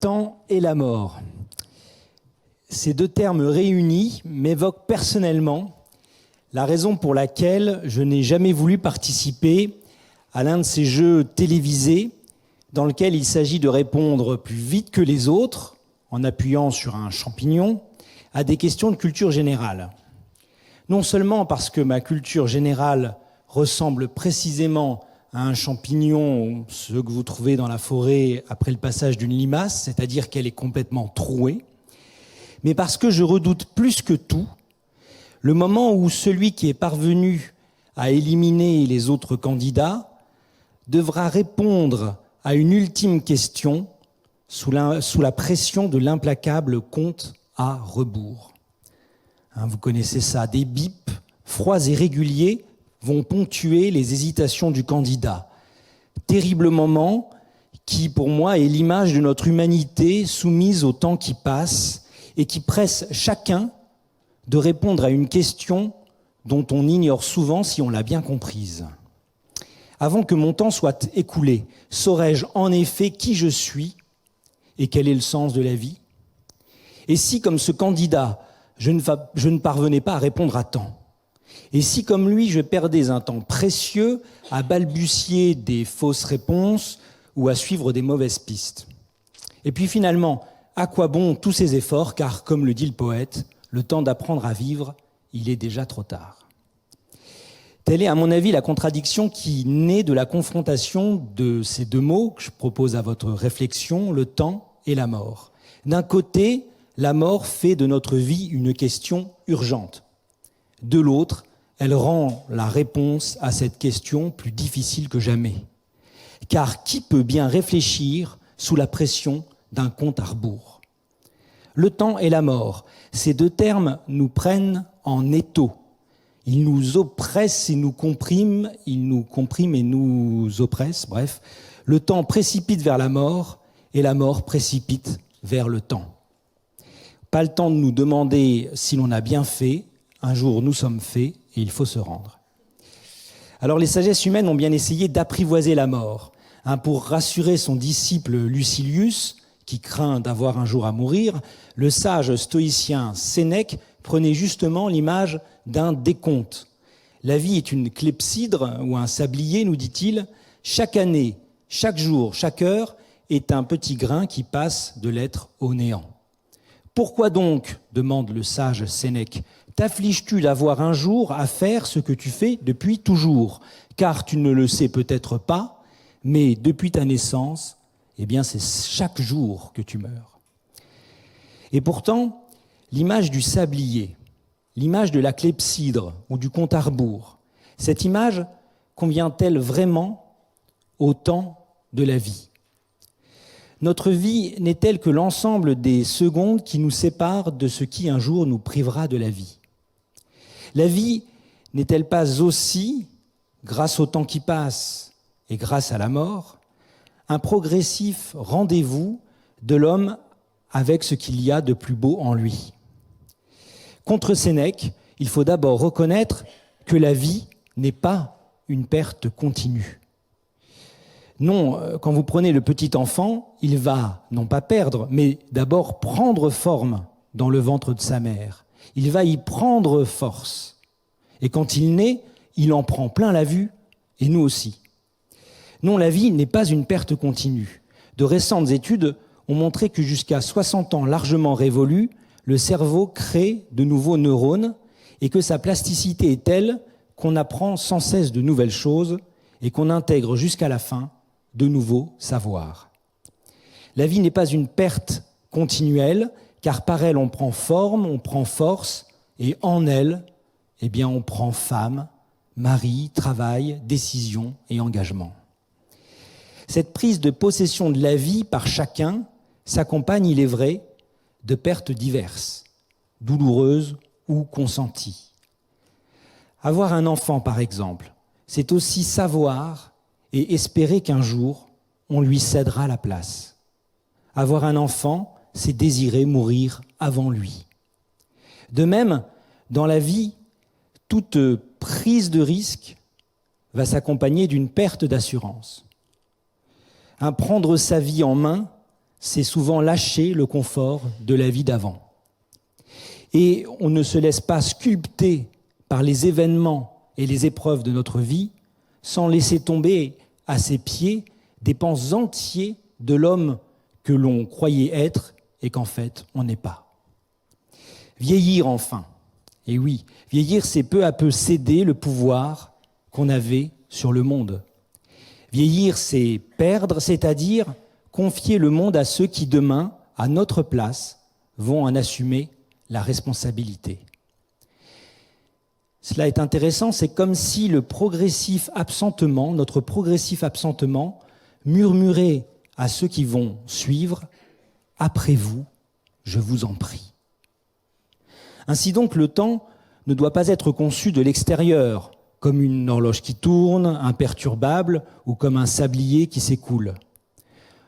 Temps et la mort. Ces deux termes réunis m'évoquent personnellement la raison pour laquelle je n'ai jamais voulu participer à l'un de ces jeux télévisés dans lequel il s'agit de répondre plus vite que les autres, en appuyant sur un champignon, à des questions de culture générale. Non seulement parce que ma culture générale ressemble précisément à un champignon, ce que vous trouvez dans la forêt après le passage d'une limace, c'est-à-dire qu'elle est complètement trouée, mais parce que je redoute plus que tout le moment où celui qui est parvenu à éliminer les autres candidats devra répondre à une ultime question sous la pression de l'implacable compte à rebours. Vous connaissez ça, des bips froids et réguliers vont ponctuer les hésitations du candidat. Terrible moment qui, pour moi, est l'image de notre humanité soumise au temps qui passe et qui presse chacun de répondre à une question dont on ignore souvent si on l'a bien comprise. Avant que mon temps soit écoulé, saurais-je en effet qui je suis et quel est le sens de la vie ? Et si, comme ce candidat, je ne parvenais pas à répondre à temps ? Et si, comme lui, je perdais un temps précieux à balbutier des fausses réponses ou à suivre des mauvaises pistes ? Et puis finalement, à quoi bon tous ces efforts ? Car, comme le dit le poète, le temps d'apprendre à vivre, il est déjà trop tard. Telle est, à mon avis, la contradiction qui naît de la confrontation de ces deux mots que je propose à votre réflexion, le temps et la mort. D'un côté, la mort fait de notre vie une question urgente. De l'autre, elle rend la réponse à cette question plus difficile que jamais. Car qui peut bien réfléchir sous la pression d'un compte à rebours ? Le temps et la mort, ces deux termes nous prennent en étau. Ils nous oppressent et nous compriment, ils nous compriment et nous oppressent, bref. Le temps précipite vers la mort et la mort précipite vers le temps. Pas le temps de nous demander si l'on a bien fait, un jour nous sommes faits et il faut se rendre. Alors les sagesses humaines ont bien essayé d'apprivoiser la mort, pour rassurer son disciple Lucilius, qui craint d'avoir un jour à mourir. Le sage stoïcien Sénèque prenait justement l'image d'un décompte. La vie est une clepsydre ou un sablier, nous dit-il. Chaque année, chaque jour, chaque heure est un petit grain qui passe de l'être au néant. Pourquoi donc, demande le sage Sénèque, t'affliges-tu d'avoir un jour à faire ce que tu fais depuis toujours ? Car tu ne le sais peut-être pas, mais depuis ta naissance, c'est chaque jour que tu meurs. Et pourtant, l'image du sablier, l'image de la clepsydre ou du compte à rebours, cette image convient-elle vraiment au temps de la vie ? Notre vie n'est-elle que l'ensemble des secondes qui nous séparent de ce qui un jour nous privera de la vie ? La vie n'est-elle pas aussi, grâce au temps qui passe et grâce à la mort, un progressif rendez-vous de l'homme avec ce qu'il y a de plus beau en lui ? Contre Sénèque, il faut d'abord reconnaître que la vie n'est pas une perte continue. Non, quand vous prenez le petit enfant, il va non pas perdre, mais d'abord prendre forme dans le ventre de sa mère. Il va y prendre force. Et quand il naît, il en prend plein la vue, et nous aussi. Non, la vie n'est pas une perte continue. De récentes études ont montré que jusqu'à 60 ans largement révolus, le cerveau crée de nouveaux neurones et que sa plasticité est telle qu'on apprend sans cesse de nouvelles choses et qu'on intègre jusqu'à la fin de nouveaux savoirs. La vie n'est pas une perte continuelle, car par elle on prend forme, on prend force, et en elle, on prend femme, mari, travail, décision et engagement. Cette prise de possession de la vie par chacun s'accompagne, il est vrai, de pertes diverses, douloureuses ou consenties. Avoir un enfant, par exemple, c'est aussi savoir et espérer qu'un jour, on lui cédera la place. Avoir un enfant, c'est désirer mourir avant lui. De même, dans la vie, toute prise de risque va s'accompagner d'une perte d'assurance. Prendre sa vie en main, c'est souvent lâcher le confort de la vie d'avant. Et on ne se laisse pas sculpter par les événements et les épreuves de notre vie sans laisser tomber à ses pieds des pans entiers de l'homme que l'on croyait être et qu'en fait on n'est pas. Vieillir enfin. Et oui, vieillir, c'est peu à peu céder le pouvoir qu'on avait sur le monde. Vieillir, c'est perdre, c'est-à-dire confier le monde à ceux qui demain, à notre place, vont en assumer la responsabilité. Cela est intéressant, c'est comme si notre progressif absentement, murmurait à ceux qui vont suivre « Après vous, je vous en prie ». Ainsi donc, le temps ne doit pas être conçu de l'extérieur, comme une horloge qui tourne, imperturbable, ou comme un sablier qui s'écoule.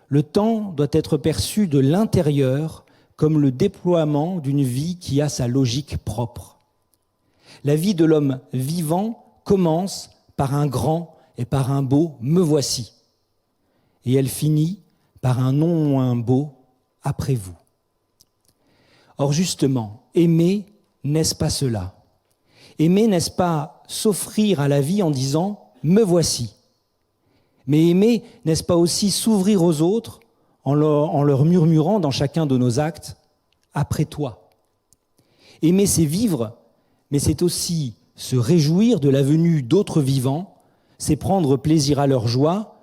Le temps doit être perçu de l'intérieur, comme le déploiement d'une vie qui a sa logique propre. La vie de l'homme vivant commence par un grand et par un beau « me voici », et elle finit par un non moins beau « après vous ». Or justement, aimer, n'est-ce pas cela ? Aimer, n'est-ce pas s'offrir à la vie en disant « me voici ». Mais aimer, n'est-ce pas aussi s'ouvrir aux autres en leur murmurant dans chacun de nos actes « après toi ». Aimer, c'est vivre, mais c'est aussi se réjouir de la venue d'autres vivants, c'est prendre plaisir à leur joie,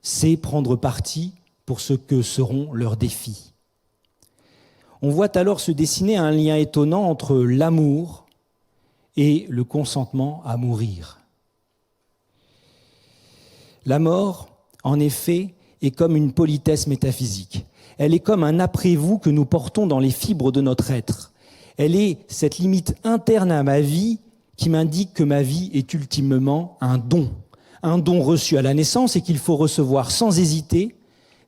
c'est prendre parti pour ce que seront leurs défis. On voit alors se dessiner un lien étonnant entre l'amour et le consentement à mourir. La mort, en effet, est comme une politesse métaphysique. Elle est comme un après-vous que nous portons dans les fibres de notre être. Elle est cette limite interne à ma vie qui m'indique que ma vie est ultimement un don reçu à la naissance et qu'il faut recevoir sans hésiter,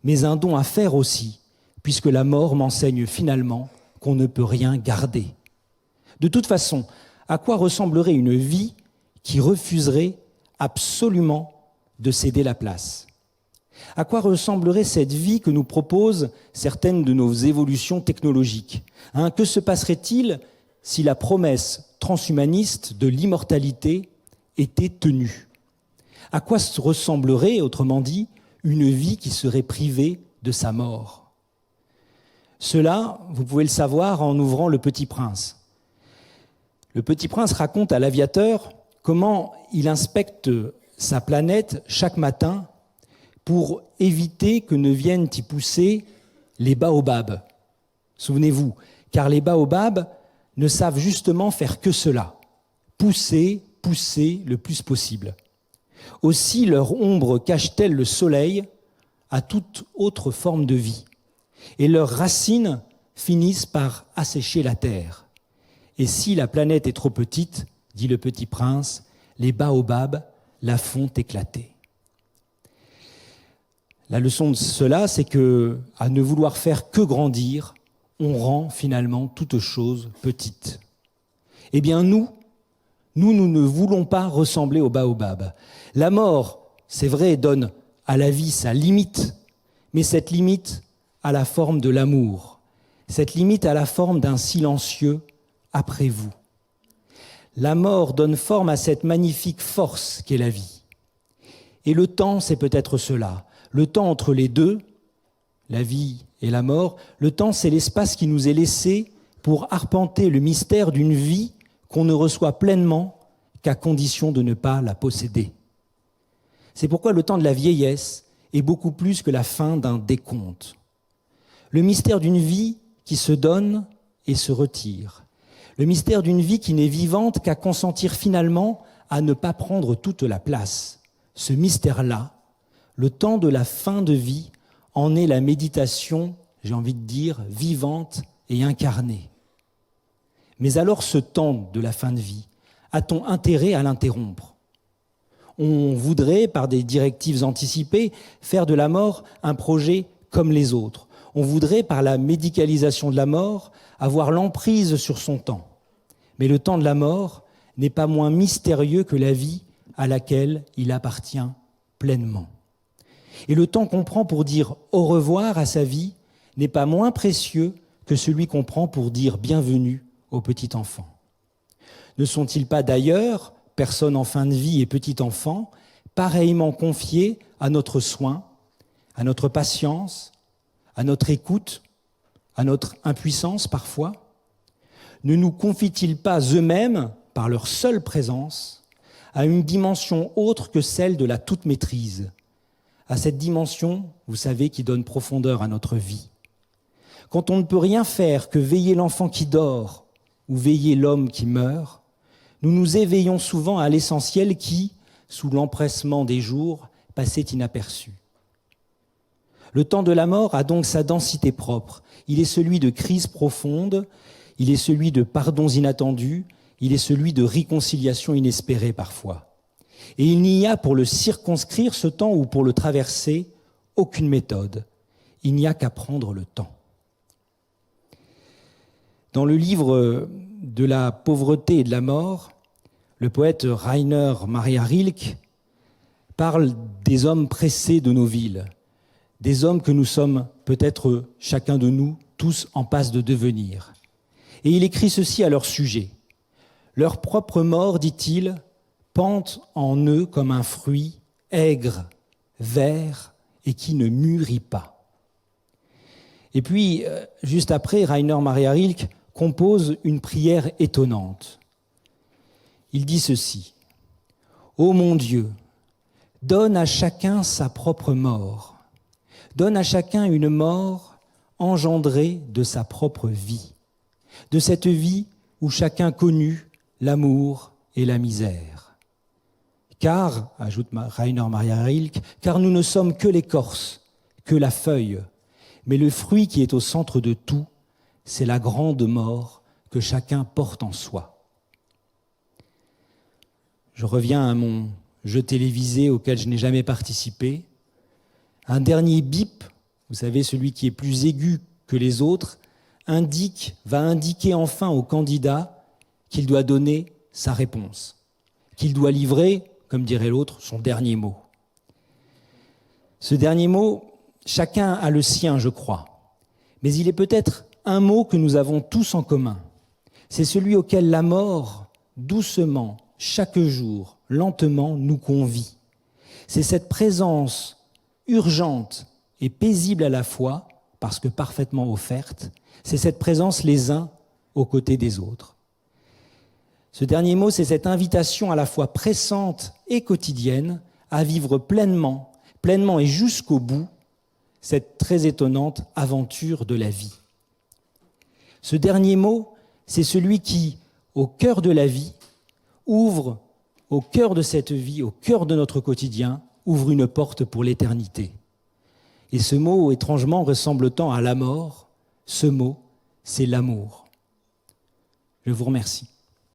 mais un don à faire aussi, puisque la mort m'enseigne finalement qu'on ne peut rien garder. De toute façon, à quoi ressemblerait une vie qui refuserait absolument de céder la place ? À quoi ressemblerait cette vie que nous proposent certaines de nos évolutions technologiques ? Que se passerait-il si la promesse transhumaniste de l'immortalité était tenue ? À quoi ressemblerait, autrement dit, une vie qui serait privée de sa mort ? Cela, vous pouvez le savoir en ouvrant Le Petit Prince. Le Petit Prince raconte à l'aviateur comment il inspecte sa planète chaque matin pour éviter que ne viennent y pousser les baobabs. Souvenez-vous, car les baobabs ne savent justement faire que cela, pousser le plus possible. Aussi leur ombre cache-t-elle le soleil à toute autre forme de vie, et leurs racines finissent par assécher la terre. Et si la planète est trop petite, dit le Petit Prince, les baobabs la font éclater. La leçon de cela, c'est que, à ne vouloir faire que grandir, on rend finalement toute chose petite. Eh bien nous ne voulons pas ressembler aux baobabs. La mort, c'est vrai, donne à la vie sa limite, mais cette limite a la forme de l'amour. Cette limite a la forme d'un silencieux « après vous ». La mort donne forme à cette magnifique force qu'est la vie. Et le temps, c'est peut-être cela. Le temps entre les deux, la vie et la mort, le temps, c'est l'espace qui nous est laissé pour arpenter le mystère d'une vie qu'on ne reçoit pleinement qu'à condition de ne pas la posséder. C'est pourquoi le temps de la vieillesse est beaucoup plus que la fin d'un décompte. Le mystère d'une vie qui se donne et se retire. Le mystère d'une vie qui n'est vivante qu'à consentir finalement à ne pas prendre toute la place. Ce mystère-là, le temps de la fin de vie, en est la méditation, j'ai envie de dire, vivante et incarnée. Mais alors ce temps de la fin de vie, a-t-on intérêt à l'interrompre ? On voudrait, par des directives anticipées, faire de la mort un projet comme les autres. On voudrait, par la médicalisation de la mort, avoir l'emprise sur son temps. Mais le temps de la mort n'est pas moins mystérieux que la vie à laquelle il appartient pleinement. Et le temps qu'on prend pour dire au revoir à sa vie n'est pas moins précieux que celui qu'on prend pour dire bienvenue au petit enfant. Ne sont-ils pas d'ailleurs, personnes en fin de vie et petit enfant, pareillement confiés à notre soin, à notre patience, à notre écoute, à notre impuissance parfois? Ne nous confient-ils pas eux-mêmes, par leur seule présence, à une dimension autre que celle de la toute-maîtrise, à cette dimension, vous savez, qui donne profondeur à notre vie? Quand on ne peut rien faire que veiller l'enfant qui dort ou veiller l'homme qui meurt, nous nous éveillons souvent à l'essentiel qui, sous l'empressement des jours, passait inaperçu. Le temps de la mort a donc sa densité propre. Il est celui de crises profondes, il est celui de pardons inattendus, il est celui de réconciliations inespérées parfois. Et il n'y a pour le circonscrire, ce temps, ou pour le traverser, aucune méthode. Il n'y a qu'à prendre le temps. Dans le livre de la pauvreté et de la mort, le poète Rainer Maria Rilke parle des hommes pressés de nos villes, des hommes que nous sommes peut-être chacun de nous tous en passe de devenir. Et il écrit ceci à leur sujet. Leur propre mort, dit-il, pente en eux comme un fruit aigre, vert et qui ne mûrit pas. Et puis, juste après, Rainer Maria Rilke compose une prière étonnante. Il dit ceci: « Ô mon Dieu, donne à chacun sa propre mort, donne à chacun une mort engendrée de sa propre vie, de cette vie où chacun connut l'amour et la misère. Car, ajoute Rainer Maria Rilke, car nous ne sommes que l'écorce, que la feuille, mais le fruit qui est au centre de tout, c'est la grande mort que chacun porte en soi. » Je reviens à mon jeu télévisé auquel je n'ai jamais participé. Un dernier bip, vous savez, celui qui est plus aigu que les autres, va indiquer enfin au candidat qu'il doit donner sa réponse, qu'il doit livrer, comme dirait l'autre, son dernier mot. Ce dernier mot, chacun a le sien, je crois, mais il est peut-être un mot que nous avons tous en commun. C'est celui auquel la mort, doucement, chaque jour, lentement, nous convie. C'est cette présence urgente et paisible à la fois, parce que parfaitement offerte, c'est cette présence les uns aux côtés des autres. Ce dernier mot, c'est cette invitation à la fois pressante et quotidienne à vivre pleinement et jusqu'au bout, cette très étonnante aventure de la vie. Ce dernier mot, c'est celui qui, au cœur de la vie, ouvre au cœur de cette vie, au cœur de notre quotidien, ouvre une porte pour l'éternité. Et ce mot, étrangement, ressemble tant à la mort. Ce mot, c'est l'amour. Je vous remercie.